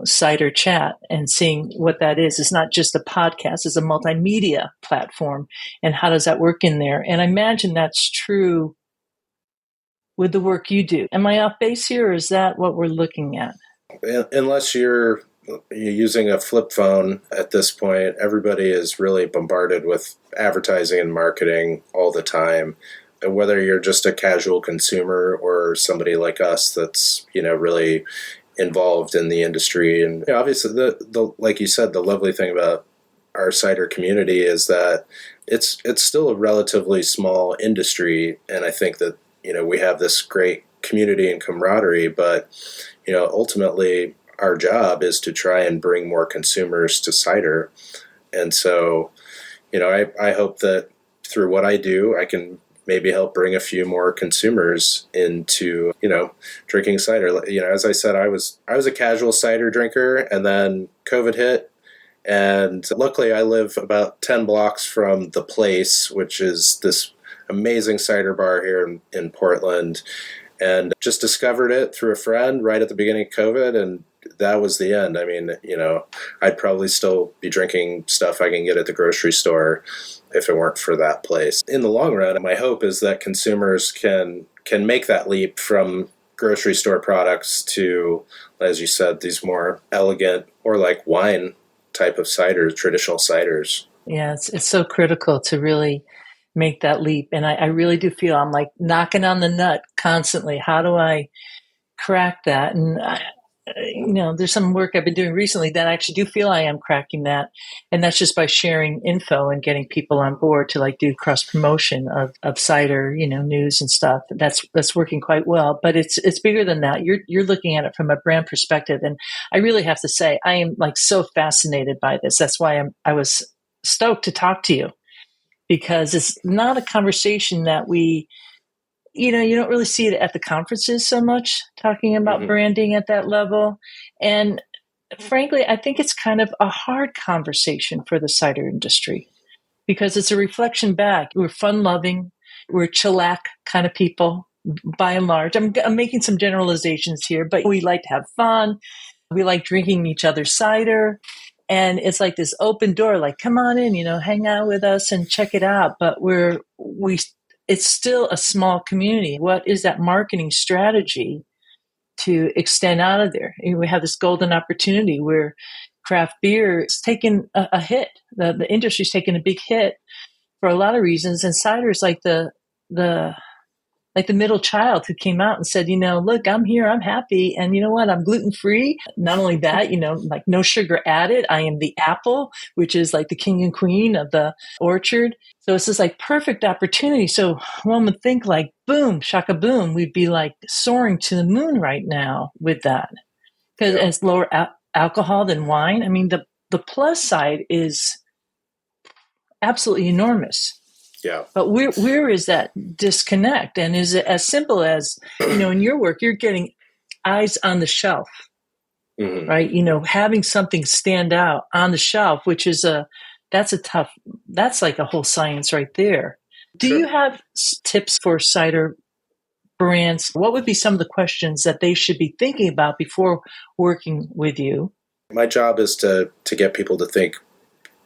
Cider Chat, and seeing what that is. It's not just a podcast, it's a multimedia platform. And how does that work in there? And I imagine that's true with the work you do. Am I off base here, or is that what we're looking at? Unless you're using a flip phone at this point, everybody is really bombarded with advertising and marketing all the time. And whether you're just a casual consumer or somebody like us that's, really involved in the industry. And obviously, the like you said, the lovely thing about our cider community is that it's still a relatively small industry. And I think that, we have this great community and camaraderie, but, ultimately our job is to try and bring more consumers to cider. And so, I hope that through what I do, I can maybe help bring a few more consumers into, drinking cider. As I said, I was a casual cider drinker, and then COVID hit. And luckily I live about 10 blocks from The Place, which is this amazing cider bar here in Portland, and just discovered it through a friend right at the beginning of COVID, and that was the end. I mean, I'd probably still be drinking stuff I can get at the grocery store if it weren't for that place. In the long run, my hope is that consumers can make that leap from grocery store products to, as you said, these more elegant or like wine type of ciders, traditional ciders. Yeah, it's so critical to really make that leap. And I really do feel I'm like knocking on the nut constantly. How do I crack that? And there's some work I've been doing recently that I actually do feel I am cracking that. And that's just by sharing info and getting people on board to do cross promotion of cider, news and stuff. That's working quite well, but it's bigger than that. You're looking at it from a brand perspective. And I really have to say, I am so fascinated by this. That's why I was stoked to talk to you, because it's not a conversation that you don't really see it at the conferences so much, talking about Mm-hmm. branding at that level. And frankly, I think it's kind of a hard conversation for the cider industry, because it's a reflection back. We're fun loving, we're chillax kind of people by and large. I'm making some generalizations here, but we like to have fun. We like drinking each other's cider. And it's like this open door, come on in, hang out with us and check it out. But it's still a small community. What is that marketing strategy to extend out of there. And we have this golden opportunity where craft beer is taking a hit. The industry's taking a big hit for a lot of reasons. And cider is like the middle child who came out and said, look, I'm here, I'm happy. And you know what? I'm gluten free. Not only that, like no sugar added. I am the apple, which is like the king and queen of the orchard. So it's this like perfect opportunity. So one would think like, boom, shaka boom, we'd be like soaring to the moon right now with that. Because it's lower alcohol than wine. I mean, the plus side is absolutely enormous. Yeah. But where is that disconnect? And is it as simple as, in your work, you're getting eyes on the shelf, right? Having something stand out on the shelf, which is that's like a whole science right there. Do you have tips for cider brands? What would be some of the questions that they should be thinking about before working with you? My job is to get people to think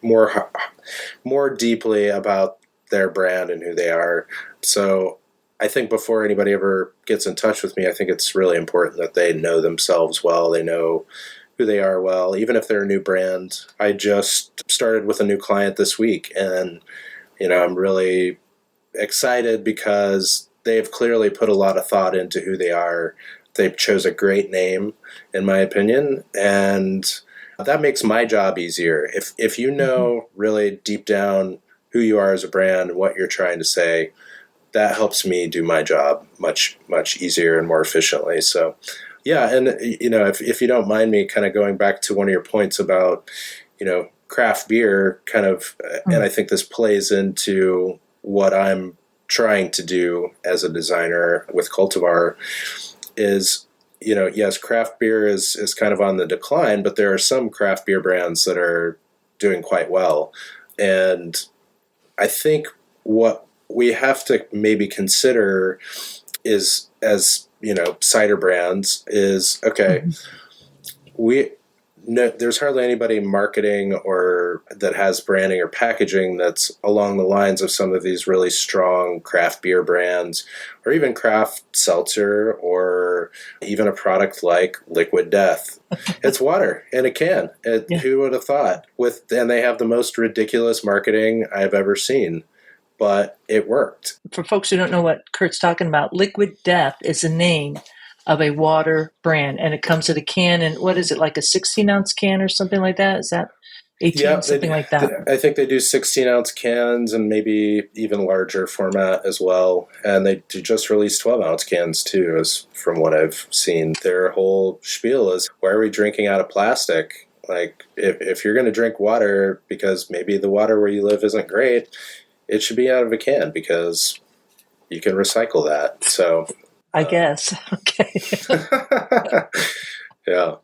more deeply about their brand and who they are. So I think before anybody ever gets in touch with me, I think it's really important that they know themselves well. They know who they are well, even if they're a new brand. I just started with a new client this week, and I'm really excited because they've clearly put a lot of thought into who they are. They chose a great name, in my opinion, and that makes my job easier. If you know really deep down who you are as a brand and what you're trying to say, that helps me do my job much, much easier and more efficiently. So, yeah. And, if you don't mind me kind of going back to one of your points about, craft beer kind of, and I think this plays into what I'm trying to do as a designer with Cultivar is, yes, craft beer is kind of on the decline, but there are some craft beer brands that are doing quite well. And I think what we have to maybe consider is, as cider brands, is okay. There's hardly anybody marketing or that has branding or packaging that's along the lines of some of these really strong craft beer brands, or even craft seltzer, or even a product like Liquid Death. It's water in a can. Who would have thought? And they have the most ridiculous marketing I've ever seen, but it worked. For folks who don't know what Kurt's talking about, Liquid Death is the name of a water brand, and it comes in a can. And what is it, like a 16-ounce can or something like that? Is that 18, something like that? I think they do 16-ounce cans and maybe even larger format as well. And they just released 12-ounce cans too, as from what I've seen. Their whole spiel is, why are we drinking out of plastic? Like, if you're going to drink water because maybe the water where you live isn't great, it should be out of a can because you can recycle that. So I guess. Okay. Yeah.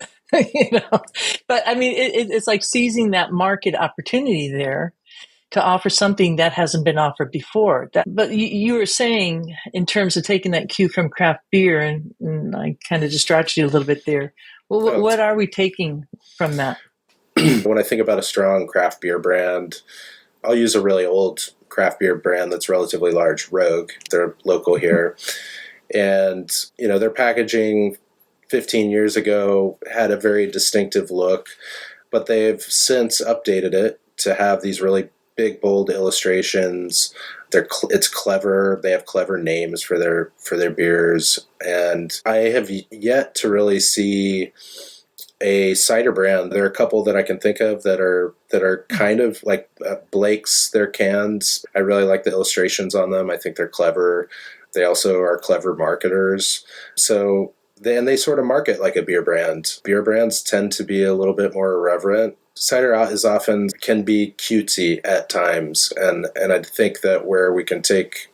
But I mean, it's like seizing that market opportunity there to offer something that hasn't been offered before. But you were saying, in terms of taking that cue from craft beer, and I kind of distracted you a little bit there. Well, what are we taking from that? When I think about a strong craft beer brand, I'll use a really old craft beer brand that's relatively large, Rogue. They're local here. And, their packaging 15 years ago had a very distinctive look, but they've since updated it to have these really big, bold illustrations. It's clever. They have clever names for their beers. And I have yet to really see a cider brand. There are a couple that I can think of that are kind of like Blake's, their cans. I really like the illustrations on them. I think they're clever. They also are clever marketers. So they sort of market like a beer brand. Beer brands tend to be a little bit more irreverent. Cider can be cutesy at times. And I think that where we can take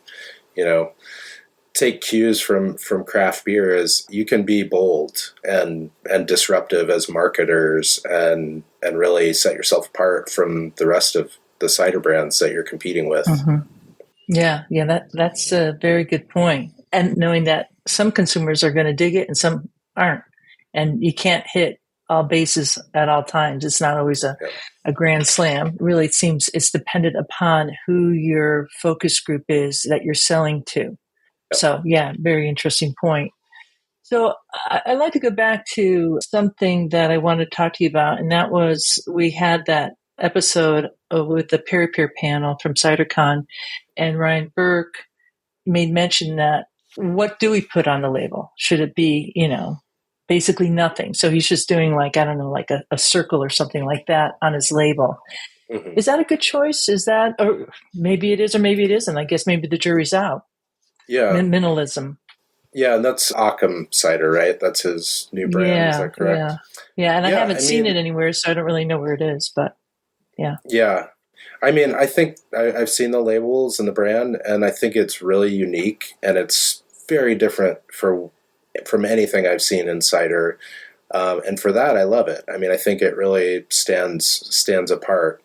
cues from craft beer is you can be bold and disruptive as marketers and really set yourself apart from the rest of the cider brands that you're competing with. Mm-hmm. Yeah, that's a very good point. And knowing that some consumers are going to dig it and some aren't. And you can't hit all bases at all times. It's not always a grand slam. Really, it seems it's dependent upon who your focus group is that you're selling to. So, yeah, very interesting point. So I'd like to go back to something that I wanted to talk to you about, and that was we had that episode with the Peer Peer panel from CiderCon, and Ryan Burke made mention that what do we put on the label? Should it be, basically nothing? So he's just doing like, I don't know, like a circle or something like that on his label. Hmm. Is that a good choice? Is that, or maybe it is, or maybe it isn't. I guess maybe the jury's out. Yeah. Minimalism. Yeah, and that's Occam cider, right? That's his new brand. Is Yeah, that yeah, correct? yeah. And I Yeah, haven't I seen it mean, anywhere, so I don't really know where it is. But yeah. yeah. I mean, I think I've seen the labels and the brand, and I think it's really unique, and it's very different from anything I've seen in cider. And for that, I love it. I mean, I think it really stands apart.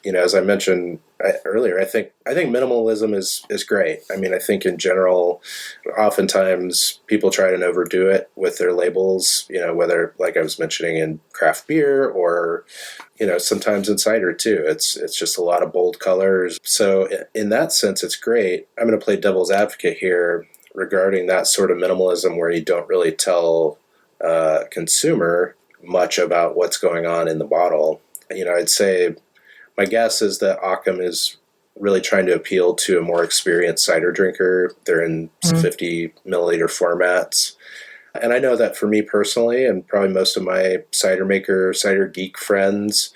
As I mentioned earlier, I think minimalism is great. I mean, I think in general, oftentimes people try to overdo it with their labels. Whether, like I was mentioning, in craft beer or sometimes in cider too. It's just a lot of bold colors. So in that sense, it's great. I'm going to play devil's advocate here regarding that sort of minimalism where you don't really tell consumer much about what's going on in the bottle. I'd say my guess is that Occam is really trying to appeal to a more experienced cider drinker. They're in Mm-hmm. 50 milliliter formats. And I know that for me personally, and probably most of my cider maker, cider geek friends,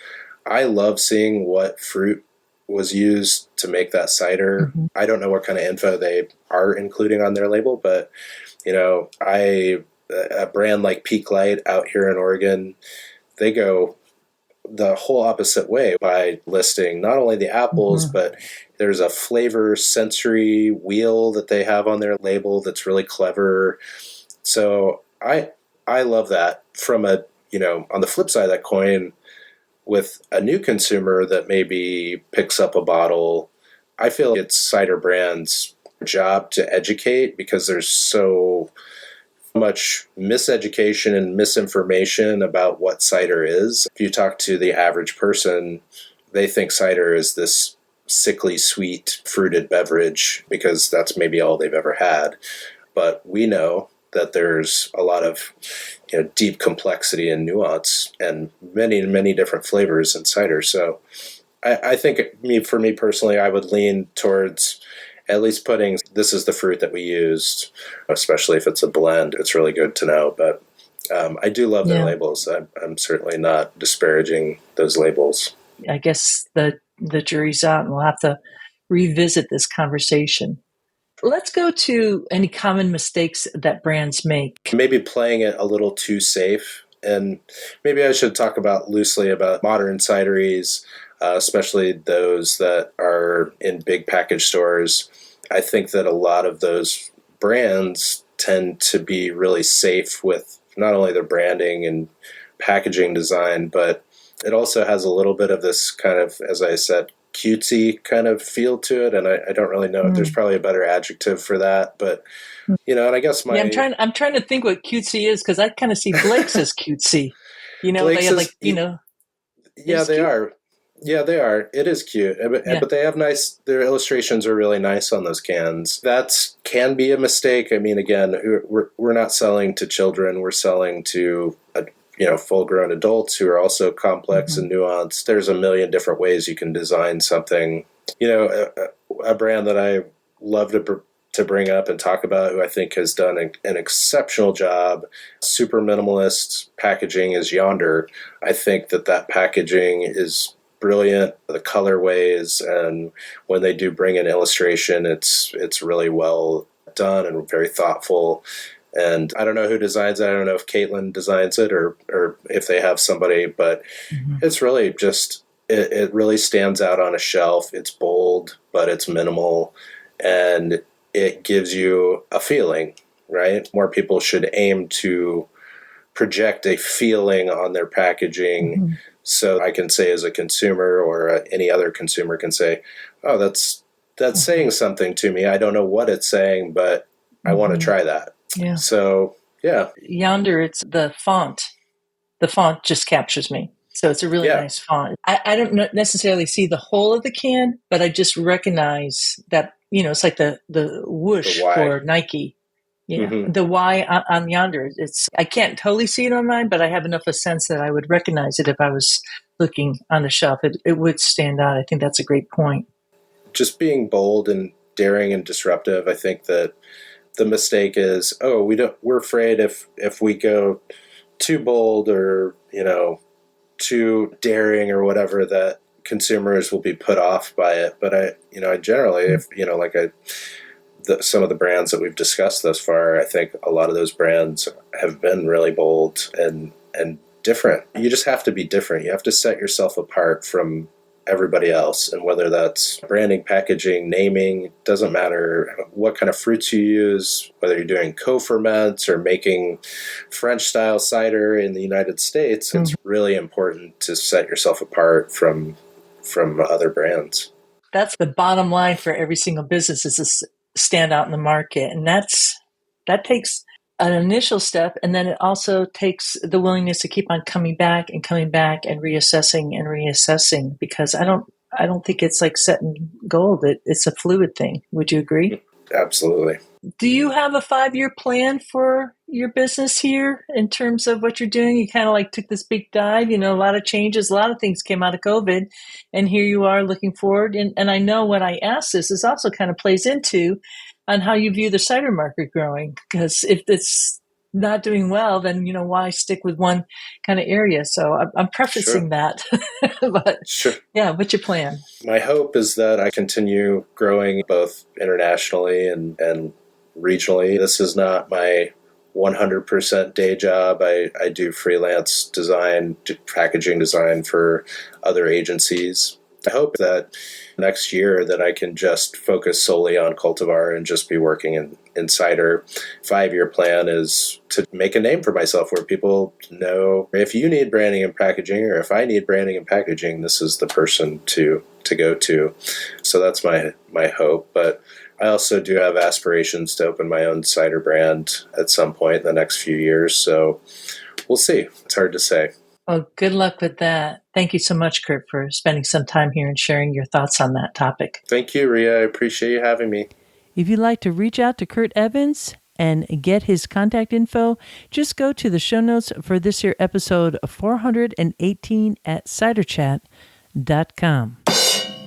I love seeing what fruit was used to make that cider. Mm-hmm. I don't know what kind of info they are including on their label, but a brand like Peak Light out here in Oregon, they go the whole opposite way by listing not only the apples, Mm-hmm. but there's a flavor sensory wheel that they have on their label that's really clever. So I love that. From a on the flip side of that coin, with a new consumer that maybe picks up a bottle, I feel it's Cider Brand's job to educate, because there's so much miseducation and misinformation about what cider is. If you talk to the average person, they think cider is this sickly sweet fruited beverage because that's maybe all they've ever had. But we know that there's a lot of deep complexity and nuance and many, many different flavors in cider. So I think for me personally, I would lean towards at least putting this is the fruit that we used, especially if it's a blend. It's really good to know. But I do love their Yeah. labels. I'm certainly not disparaging those labels. I guess the jury's out, and we'll have to revisit this conversation. Let's go to any common mistakes that brands make. Maybe playing it a little too safe. And maybe I should talk loosely about modern cideries, especially those that are in big package stores. I think that a lot of those brands tend to be really safe with not only their branding and packaging design, but it also has a little bit of this kind of, as I said, cutesy kind of feel to it. And I don't really know. There's Mm. probably a better adjective for that, but and I guess Yeah, my I'm trying to think what cutesy is, because I kind of see Blake's as cutesy. They Blake's have like, is it yeah, is they cute. are. Yeah, they are. It is cute, Yeah. but they have nice. Their illustrations are really nice on those cans. That can be a mistake. I mean, again, we're not selling to children. We're selling to full-grown adults who are also complex Mm-hmm. and nuanced. There's a million different ways you can design something. A brand that I love to bring up and talk about, who I think has done an exceptional job, super minimalist packaging, is Yonder. I think that packaging is brilliant. The colorways, and when they do bring in illustration, it's really well done and very thoughtful. And I don't know who designs it. I don't know if Caitlin designs it or if they have somebody, but Mm-hmm. it's really just it really stands out on a shelf. It's bold, but it's minimal, and it gives you a feeling, right? More people should aim to project a feeling on their packaging, Mm-hmm. so I can say as a consumer, or any other consumer can say, oh, that's saying something to me. I don't know what it's saying, but I want to Mm-hmm. try that. Yeah. So yeah, Yonder, it's the font. The font just captures me. So it's a really yeah, nice font. I don't necessarily see the whole of the can, but I just recognize that, it's like the the whoosh why. for Nike. Yeah, the Y on yonder. I can't totally see it on mine, but I have enough of a sense that I would recognize it if I was looking on the shelf. It would stand out. I think that's a great point. Just being bold and daring and disruptive. I think that the mistake is, we're afraid if we go too bold or, too daring or whatever, that consumers will be put off by it. But I generally, if, some of the brands that we've discussed thus far, I think a lot of those brands have been really bold and different. You just have to be different. You have to set yourself apart from everybody else. And whether that's branding, packaging, naming, doesn't matter what kind of fruits you use, whether you're doing co-ferments or making French style cider in the United States, it's really important to set yourself apart from other brands. That's the bottom line for every single business, is to stand out in the market. And that takes an initial step. And then it also takes the willingness to keep on coming back and reassessing, because I don't think it's like set in gold. It's a fluid thing. Would you agree? Absolutely. Do you have a 5-year plan for your business here in terms of what you're doing? You kind of like took this big dive, a lot of changes, a lot of things came out of COVID, and here you are looking forward. And I know when I ask this also kind of plays into on how you view the cider market growing, because if it's not doing well, then, why stick with one kind of area? So I'm prefacing that, but yeah, what's your plan? My hope is that I continue growing both internationally and regionally. This is not my 100% day job. I do freelance design, packaging design for other agencies. I hope that next year that I can just focus solely on cultivar and just be working in cider. 5-year plan is to make a name for myself where people know if you need branding and packaging, or if I need branding and packaging, this is the person to go to. So that's my hope. But I also do have aspirations to open my own cider brand at some point in the next few years. So we'll see. It's hard to say. Well, good luck with that. Thank you so much, Kurt, for spending some time here and sharing your thoughts on that topic. Thank you, Rhea. I appreciate you having me. If you'd like to reach out to Kurt Evans and get his contact info, just go to the show notes for this here episode 418 at ciderchat.com.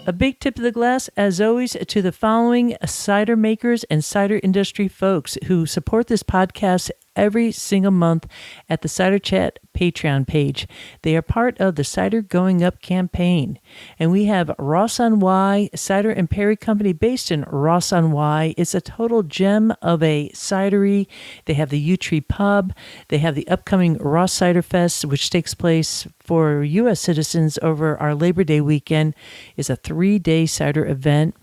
A big tip of the glass, as always, to the following cider makers and cider industry folks who support this podcast every single month at the Cider Chat Patreon page. They are part of the Cider Going Up campaign. And we have Ross on Wye Cider and Perry Company based in Ross on Wye. It's a total gem of a cidery. They have the U Tree Pub. They have the upcoming Ross Cider Fest, which takes place for U.S. citizens over our Labor Day weekend. It's a 3-day cider event.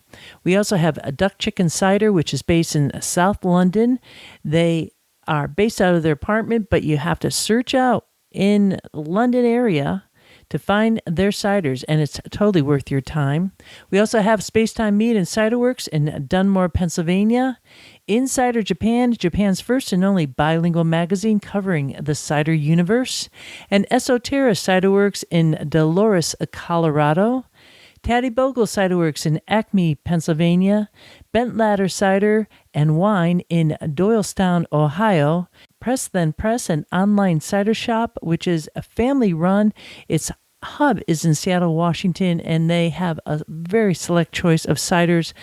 We also have a Duck Chicken Cider, which is based in South London. They are based out of their apartment, but you have to search out in London area to find their ciders, and it's totally worth your time. We also have Spacetime Meat and Cider Works in Dunmore, Pennsylvania. Insider Japan, Japan's first and only bilingual magazine covering the cider universe. And Esoterra Cider Works in Dolores, Colorado. Taddy Bogle Cider Works in Acme, Pennsylvania. Bent Ladder Cider and Wine in Doylestown, Ohio. Press Then Press, an online cider shop, which is a family run. Its hub is in Seattle, Washington, and they have a very select choice of ciders,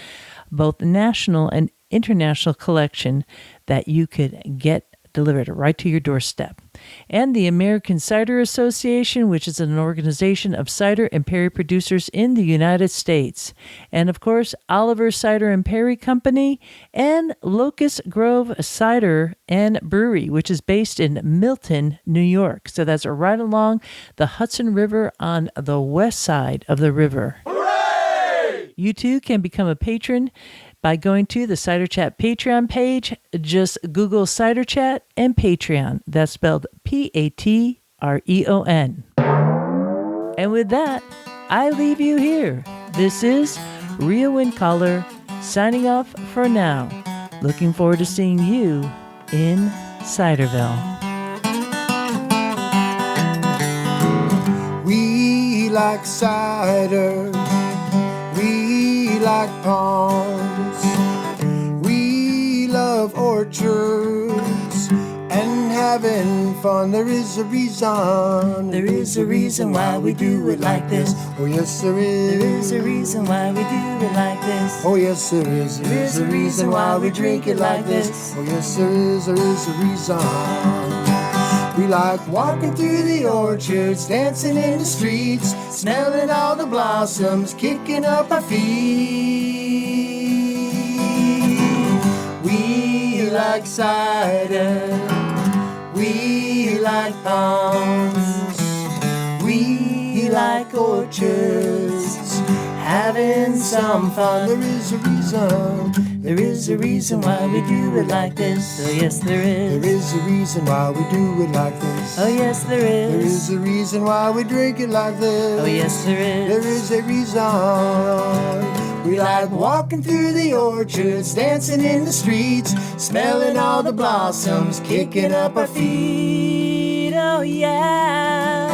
both national and international collection that you could get delivered right to your doorstep. And the American Cider Association, which is an organization of cider and perry producers in the United States. And of course, Oliver Cider and Perry Company and Locust Grove Cider and Brewery, which is based in Milton, New York. So that's right along the Hudson River on the west side of the river. Hooray! You too can become a patron by going to the Cider Chat Patreon page. Just Google Cider Chat and Patreon. That's spelled Patreon. And with that, I leave you here. This is Rhea Windcaller signing off for now. Looking forward to seeing you in Ciderville. We like cider. We like palms. We love orchards. having fun. There is a reason. There is a reason why we do it like this. Oh yes, there is. There is a reason why we do it like this. Oh yes, there is. There is a reason why we drink it like this. Oh yes, there is. There is a reason. We like walking through the orchards, dancing in the streets, smelling all the blossoms, kicking up our feet. We like cider. We like palms. We like orchards, having some fun. There is a reason. There is a reason why we do it like this. Oh yes, there is. There is a reason why we do it like this. Oh yes, there is. There is a reason why we drink it like this. Oh yes, there is. There is a reason. We like walking through the orchards, dancing in the streets, smelling all the blossoms, kicking up our feet. Oh yeah.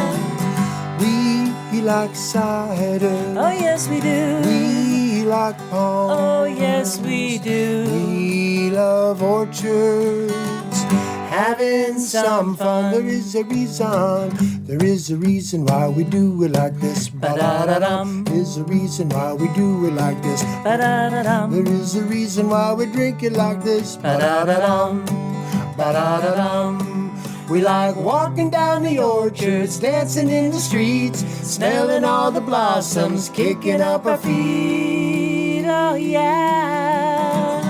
We like cider. Oh yes, we do. We like palms. Oh yes, we do. We love orchards, having some fun. There is a reason. There is a reason why we do it like this. Ba-da-da-dum. There is a reason why we do it like this. Ba-da-da-dum. There is a reason why we drink it like this. Ba-da-da-dum. Ba-da-da-dum. We like walking down the orchards, dancing in the streets, smelling all the blossoms, kicking up our feet. Oh yeah.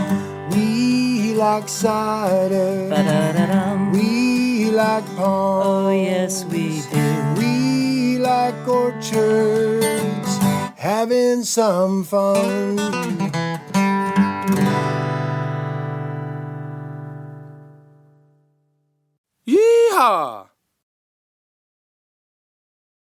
We like cider. Ba-da-da-dum. We like palms. Oh yes, we do. We like orchards, having some fun. Yeehaw!